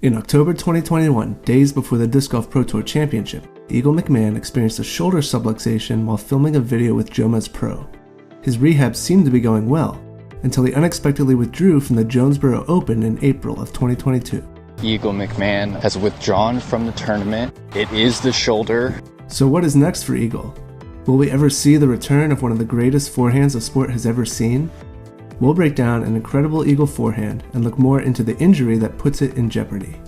In October 2021, days before the Disc Golf Pro Tour Championship, Eagle McMahon experienced a shoulder subluxation while filming a video with Joma's Pro. His rehab seemed to be going well, until he unexpectedly withdrew from the Jonesboro Open in April of 2022. Eagle McMahon has withdrawn from the tournament. It is the shoulder. So what is next for Eagle? Will we ever see the return of one of the greatest forehands the sport has ever seen? We'll break down an incredible Eagle forehand and look more into the injury that puts it in jeopardy.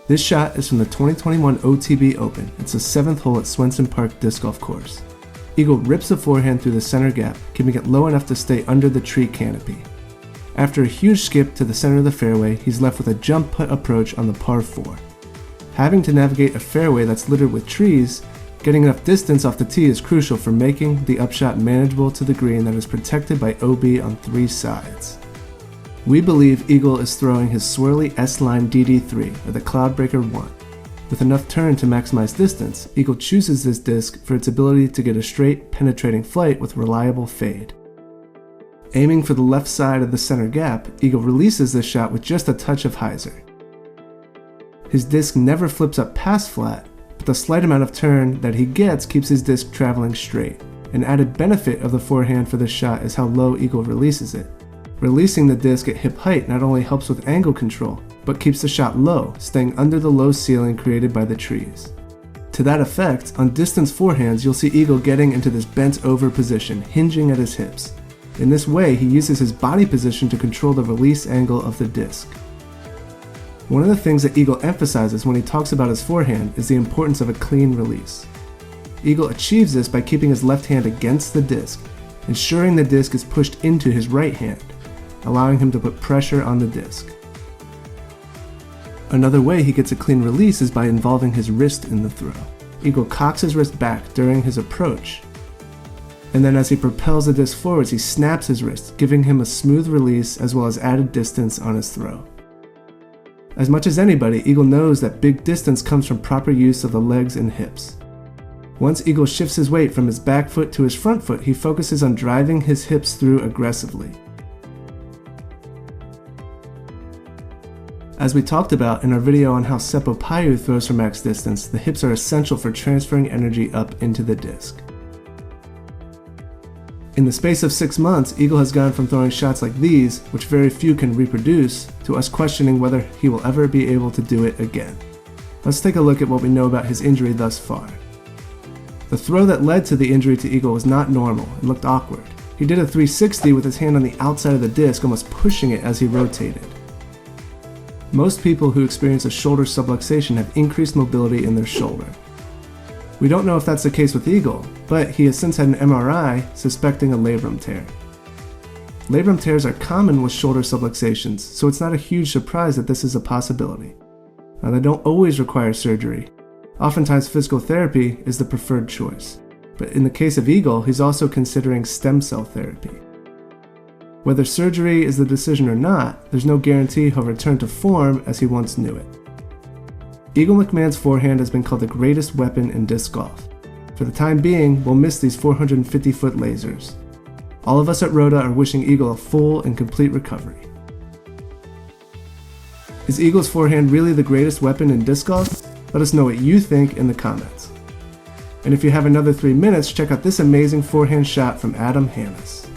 This shot is from the 2021 OTB Open. It's the 7th hole at Swenson Park Disc Golf Course. Eagle rips the forehand through the center gap, keeping it low enough to stay under the tree canopy. After a huge skip to the center of the fairway, he's left with a jump putt approach on the par 4. Having to navigate a fairway that's littered with trees, getting enough distance off the tee is crucial for making the upshot manageable to the green that is protected by OB on 3 sides. We believe Eagle is throwing his Swirly S-Line DD3, or the Cloudbreaker 1. With enough turn to maximize distance, Eagle chooses this disc for its ability to get a straight, penetrating flight with reliable fade. Aiming for the left side of the center gap, Eagle releases this shot with just a touch of hyzer. His disc never flips up past flat, but the slight amount of turn that he gets keeps his disc traveling straight. An added benefit of the forehand for this shot is how low Eagle releases it. Releasing the disc at hip height not only helps with angle control, but keeps the shot low, staying under the low ceiling created by the trees. To that effect, on distance forehands you'll see Eagle getting into this bent over position, hinging at his hips. In this way, he uses his body position to control the release angle of the disc. One of the things that Eagle emphasizes when he talks about his forehand is the importance of a clean release. Eagle achieves this by keeping his left hand against the disc, ensuring the disc is pushed into his right hand, allowing him to put pressure on the disc. Another way he gets a clean release is by involving his wrist in the throw. Eagle cocks his wrist back during his approach, and then as he propels the disc forwards, he snaps his wrist, giving him a smooth release as well as added distance on his throw. As much as anybody, Eagle knows that big distance comes from proper use of the legs and hips. Once Eagle shifts his weight from his back foot to his front foot, he focuses on driving his hips through aggressively. As we talked about in our video on how Seppo Paiu throws for max distance, the hips are essential for transferring energy up into the disc. In the space of 6 months, Eagle has gone from throwing shots like these, which very few can reproduce, to us questioning whether he will ever be able to do it again. Let's take a look at what we know about his injury thus far. The throw that led to the injury to Eagle was not normal and looked awkward. He did a 360 with his hand on the outside of the disc, almost pushing it as he rotated. Most people who experience a shoulder subluxation have increased mobility in their shoulder. We don't know if that's the case with Eagle, but he has since had an MRI suspecting a labrum tear. Labrum tears are common with shoulder subluxations, so it's not a huge surprise that this is a possibility. Now, they don't always require surgery. Oftentimes physical therapy is the preferred choice, but in the case of Eagle, he's also considering stem cell therapy. Whether surgery is the decision or not, there's no guarantee he'll return to form as he once knew it. Eagle McMahon's forehand has been called the greatest weapon in disc golf. For the time being, we'll miss these 450-foot lasers. All of us at Rota are wishing Eagle a full and complete recovery. Is Eagle's forehand really the greatest weapon in disc golf? Let us know what you think in the comments. And if you have another 3 minutes, check out this amazing forehand shot from Adam Hannes.